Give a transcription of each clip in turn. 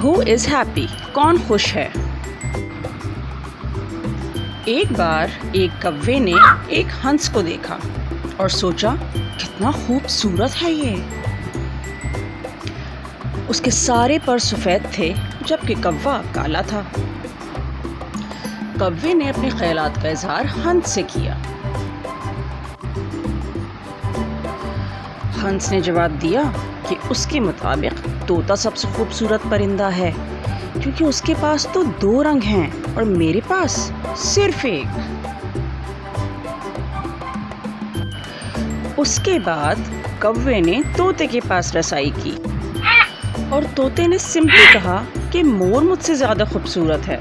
Who is happy? कौन खुश है? एक बार एक कव्वे ने एक हंस को देखा और सोचा, कितना खूबसूरत है ये। उसके सारे पर सफ़ेद थे जबकि कव्वा काला था। कव्वे ने अपने ख्यालात का इजहार हंस से किया। हंस ने जवाब दिया कि उसके मुताबिक तोता सबसे खूबसूरत परिंदा है, क्योंकि उसके पास तो 2 रंग हैं और मेरे पास सिर्फ एक। उसके बाद कव्वे ने तोते के पास रसाई की और तोते ने सिंपली कहा कि मोर मुझसे ज़्यादा खूबसूरत है,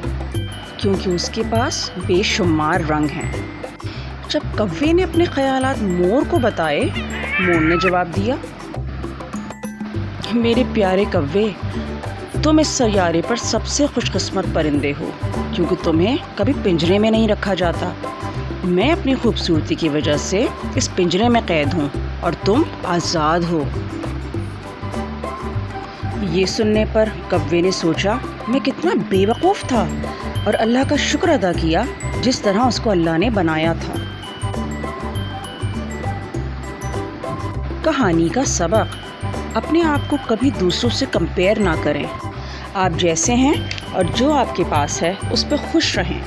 क्योंकि उसके पास बेशुमार रंग हैं। जब कव्वे ने अपने ख्यालात मोर को बताए, मोर ने जवाब दिया, मेरे प्यारे कव्वे, तुम इस सैयारे पर सबसे खुशकिस्मत परिंदे हो, क्योंकि तुम्हें कभी पिंजरे में नहीं रखा जाता। मैं अपनी खूबसूरती की वजह से इस पिंजरे में कैद हूँ और तुम आज़ाद हो। ये सुनने पर कव्वे ने सोचा, मैं कितना बेवकूफ़ था, और अल्लाह का शुक्र अदा किया जिस तरह उसको अल्लाह ने बनाया था। कहानी का सबक: अपने आप को कभी दूसरों से कंपेयर ना करें। आप जैसे हैं और जो आपके पास है उस पर खुश रहें।